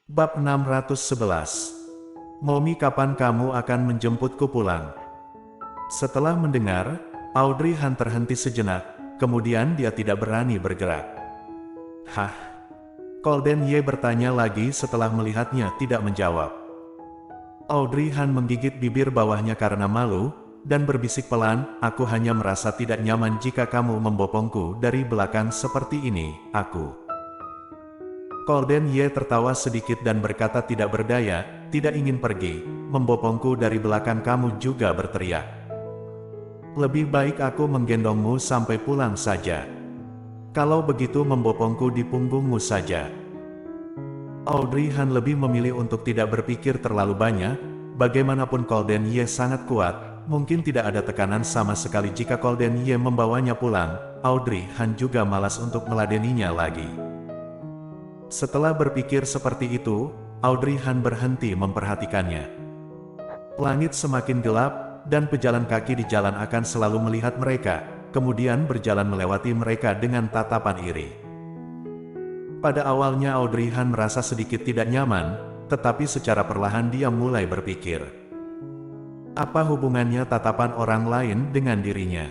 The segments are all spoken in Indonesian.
Bab 611. Momi, kapan kamu akan menjemputku pulang? Setelah mendengar, Audrey Han terhenti sejenak, kemudian dia tidak berani bergerak. Hah? Colden Ye bertanya lagi setelah melihatnya tidak menjawab. Audrey Han menggigit bibir bawahnya karena malu, dan berbisik pelan, "Aku hanya merasa tidak nyaman jika kamu membopongku dari belakang seperti ini, aku." Colden Ye tertawa sedikit dan berkata tidak berdaya, "Tidak ingin pergi, membopongku dari belakang." Kamu juga berteriak. "Lebih baik aku menggendongmu sampai pulang saja. Kalau begitu membopongku di punggungmu saja." Audrey Han lebih memilih untuk tidak berpikir terlalu banyak. Bagaimanapun Colden Ye sangat kuat, mungkin tidak ada tekanan sama sekali jika Colden Ye membawanya pulang. Audrey Han juga malas untuk meladeninya lagi. Setelah berpikir seperti itu, Audrey Han berhenti memperhatikannya. Langit semakin gelap, dan pejalan kaki di jalan akan selalu melihat mereka, kemudian berjalan melewati mereka dengan tatapan iri. Pada awalnya Audrey Han merasa sedikit tidak nyaman, tetapi secara perlahan dia mulai berpikir. Apa hubungannya tatapan orang lain dengan dirinya?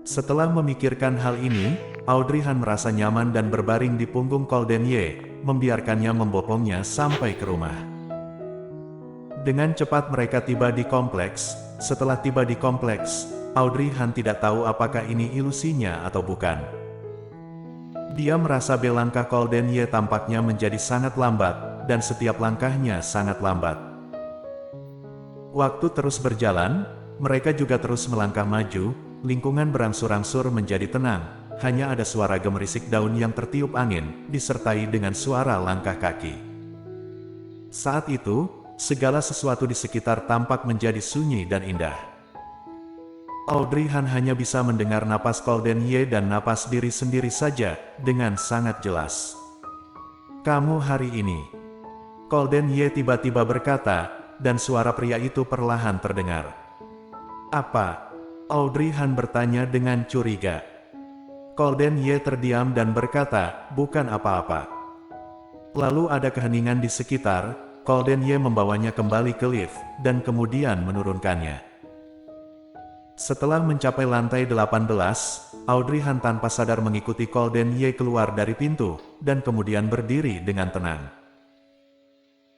Setelah memikirkan hal ini, Audrey Han merasa nyaman dan berbaring di punggung Colden Ye, membiarkannya membopongnya sampai ke rumah. Dengan cepat mereka tiba di kompleks. Setelah tiba di kompleks, Audrey Han tidak tahu apakah ini ilusinya atau bukan. Dia merasa langkah Colden Ye tampaknya menjadi sangat lambat, dan setiap langkahnya sangat lambat. Waktu terus berjalan, mereka juga terus melangkah maju, lingkungan berangsur-angsur menjadi tenang, hanya ada suara gemerisik daun yang tertiup angin, disertai dengan suara langkah kaki. Saat itu, segala sesuatu di sekitar tampak menjadi sunyi dan indah. Audrey Han hanya bisa mendengar napas Colden Ye dan napas diri sendiri saja, dengan sangat jelas. "Kamu hari ini," Colden Ye tiba-tiba berkata, dan suara pria itu perlahan terdengar. "Apa?" Audrey Han bertanya dengan curiga. Colden Ye terdiam dan berkata, "Bukan apa-apa." Lalu ada keheningan di sekitar. Colden Ye membawanya kembali ke lift, dan kemudian menurunkannya. Setelah mencapai lantai 18, Audrey Han tanpa sadar mengikuti Colden Ye keluar dari pintu, dan kemudian berdiri dengan tenang.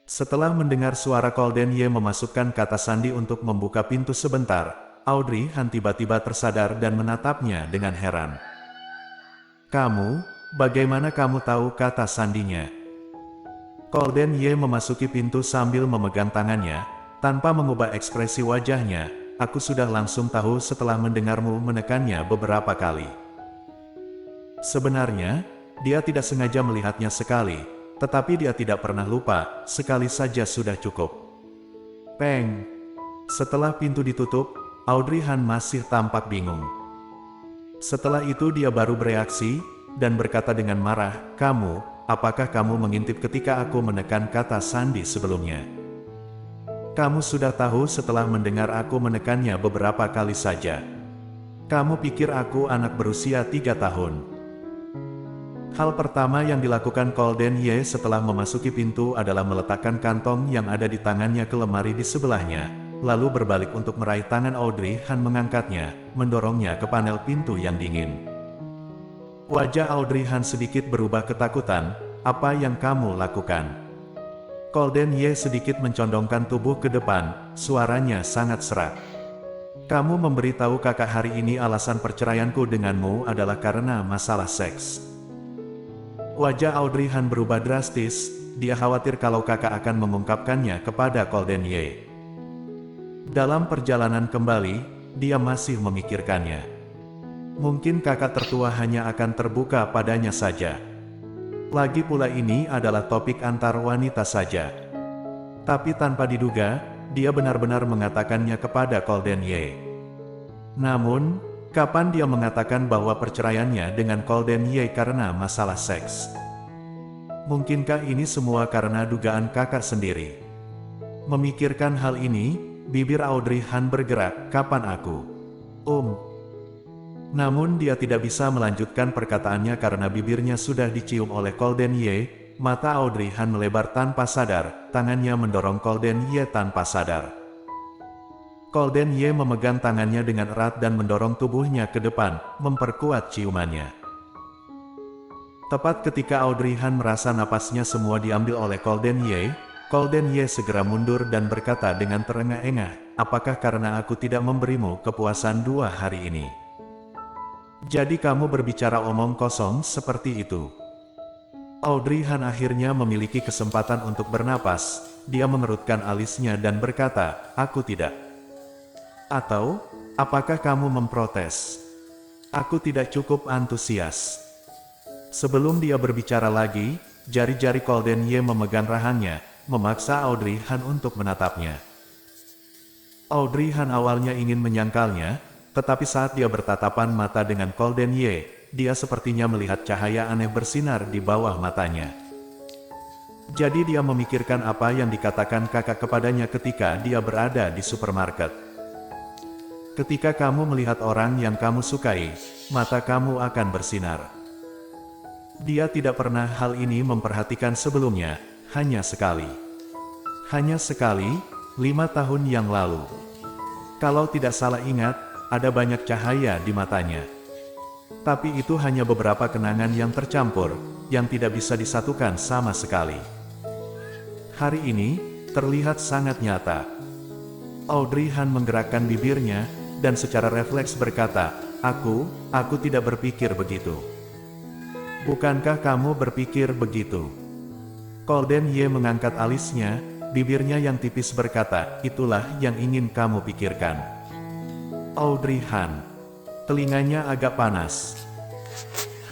Setelah mendengar suara Colden Ye memasukkan kata sandi untuk membuka pintu sebentar, Audrey Han tiba-tiba tersadar dan menatapnya dengan heran. "Kamu, bagaimana kamu tahu kata sandinya?" Colden Ye memasuki pintu sambil memegang tangannya, tanpa mengubah ekspresi wajahnya. "Aku sudah langsung tahu setelah mendengarmu menekannya beberapa kali." Sebenarnya, dia tidak sengaja melihatnya sekali, tetapi dia tidak pernah lupa, sekali saja sudah cukup. Peng! Setelah pintu ditutup, Audrey Han masih tampak bingung. Setelah itu dia baru bereaksi, dan berkata dengan marah, "Kamu, apakah kamu mengintip ketika aku menekan kata sandi sebelumnya? Kamu sudah tahu setelah mendengar aku menekannya beberapa kali saja. Kamu pikir aku anak berusia 3 tahun. Hal pertama yang dilakukan Colden Ye setelah memasuki pintu adalah meletakkan kantong yang ada di tangannya ke lemari di sebelahnya, lalu berbalik untuk meraih tangan Audrey Han, mengangkatnya, mendorongnya ke panel pintu yang dingin. Wajah Audrey Han sedikit berubah ketakutan. "Apa yang kamu lakukan?" Colden Ye sedikit mencondongkan tubuh ke depan, suaranya sangat serak. "Kamu memberitahu kakak hari ini alasan perceraianku denganmu adalah karena masalah seks." Wajah Audrey Han berubah drastis, dia khawatir kalau kakak akan mengungkapkannya kepada Colden Ye. Dalam perjalanan kembali, dia masih memikirkannya. Mungkin kakak tertua hanya akan terbuka padanya saja. Lagi pula ini adalah topik antar wanita saja. Tapi tanpa diduga, dia benar-benar mengatakannya kepada Colden Ye. Namun, kapan dia mengatakan bahwa perceraiannya dengan Colden Ye karena masalah seks? Mungkinkah ini semua karena dugaan kakak sendiri? Memikirkan hal ini, bibir Audrey Han bergerak. "Kapan aku?" Namun dia tidak bisa melanjutkan perkataannya karena bibirnya sudah dicium oleh Colden Ye. mata Audrey Han melebar tanpa sadar, tangannya mendorong Golden Ye tanpa sadar. Golden Ye memegang tangannya dengan erat dan mendorong tubuhnya ke depan, memperkuat ciumannya. Tepat ketika Audrey Han merasa napasnya semua diambil oleh Golden Ye segera mundur dan berkata dengan terengah-engah, "Apakah karena aku tidak memberimu kepuasan 2 hari ini? Jadi kamu berbicara omong kosong seperti itu?" Audrey Han akhirnya memiliki kesempatan untuk bernapas. Dia mengerutkan alisnya dan berkata, "Aku tidak." Atau, apakah kamu memprotes? Aku tidak cukup antusias. Sebelum dia berbicara lagi, jari-jari Golden Ye memegang rahangnya, memaksa Audrey Han untuk menatapnya. Audrey Han awalnya ingin menyangkalnya, tetapi saat dia bertatapan mata dengan Golden Ye, dia sepertinya melihat cahaya aneh bersinar di bawah matanya. Jadi dia memikirkan apa yang dikatakan kakak kepadanya ketika dia berada di supermarket. Ketika kamu melihat orang yang kamu sukai, mata kamu akan bersinar. Dia tidak pernah hal ini memperhatikan sebelumnya, hanya sekali. Hanya sekali, 5 tahun yang lalu. Kalau tidak salah ingat, ada banyak cahaya di matanya. Tapi itu hanya beberapa kenangan yang tercampur, yang tidak bisa disatukan sama sekali. Hari ini, terlihat sangat nyata. Audrey Han menggerakkan bibirnya, dan secara refleks berkata, Aku tidak berpikir begitu." "Bukankah kamu berpikir begitu?" Golden Ye mengangkat alisnya, bibirnya yang tipis berkata, "Itulah yang ingin kamu pikirkan." Audrey Han. Telinganya agak panas.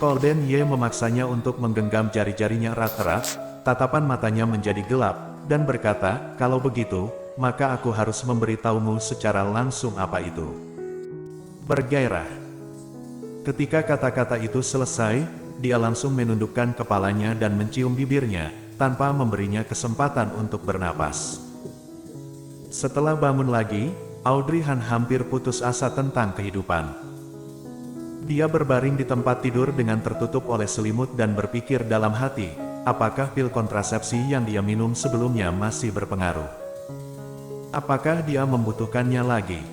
Golden Ye memaksanya untuk menggenggam jari-jarinya erat-erat, tatapan matanya menjadi gelap, dan berkata, "Kalau begitu, maka aku harus memberitahumu secara langsung apa itu." Bergairah. Ketika kata-kata itu selesai, dia langsung menundukkan kepalanya dan mencium bibirnya, tanpa memberinya kesempatan untuk bernapas. Setelah bangun lagi, Audrey Han hampir putus asa tentang kehidupan. Dia berbaring di tempat tidur dengan tertutup oleh selimut dan berpikir dalam hati, apakah pil kontrasepsi yang dia minum sebelumnya masih berpengaruh? Apakah dia membutuhkannya lagi?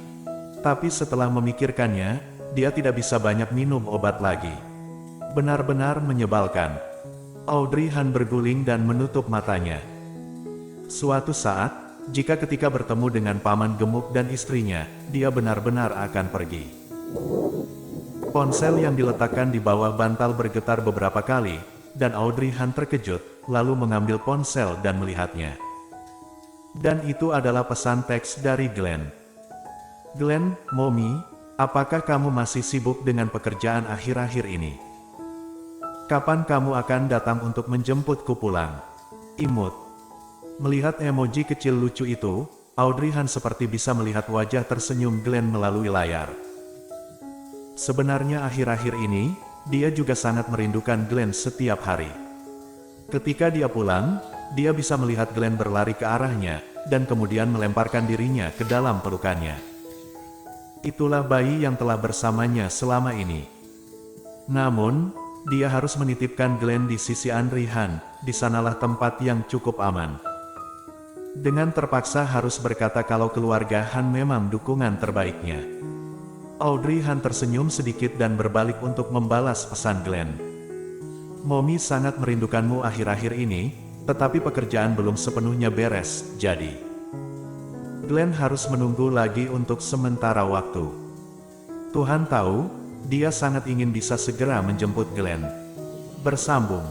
Tapi setelah memikirkannya, dia tidak bisa banyak minum obat lagi. Benar-benar menyebalkan. Audrey Han berguling dan menutup matanya. Suatu saat, jika ketika bertemu dengan paman gemuk dan istrinya, dia benar-benar akan pergi. Ponsel yang diletakkan di bawah bantal bergetar beberapa kali, dan Audrey Han terkejut, lalu mengambil ponsel dan melihatnya. Dan itu adalah pesan teks dari Glenn. "Glenn, Mommy, apakah kamu masih sibuk dengan pekerjaan akhir-akhir ini? Kapan kamu akan datang untuk menjemputku pulang?" Imut. Melihat emoji kecil lucu itu, Audrey Han seperti bisa melihat wajah tersenyum Glenn melalui layar. Sebenarnya akhir-akhir ini, dia juga sangat merindukan Glenn setiap hari. Ketika dia pulang, dia bisa melihat Glenn berlari ke arahnya, dan kemudian melemparkan dirinya ke dalam pelukannya. Itulah bayi yang telah bersamanya selama ini. Namun, dia harus menitipkan Glenn di sisi Audrey Han, di sanalah tempat yang cukup aman. Dengan terpaksa harus berkata kalau keluarga Han memang dukungan terbaiknya. Audrey Han tersenyum sedikit dan berbalik untuk membalas pesan Glenn. "Mommy sangat merindukanmu akhir-akhir ini, tetapi pekerjaan belum sepenuhnya beres, jadi Glenn harus menunggu lagi untuk sementara waktu. Tuhan tahu, dia sangat ingin bisa segera menjemput Glenn." Bersambung.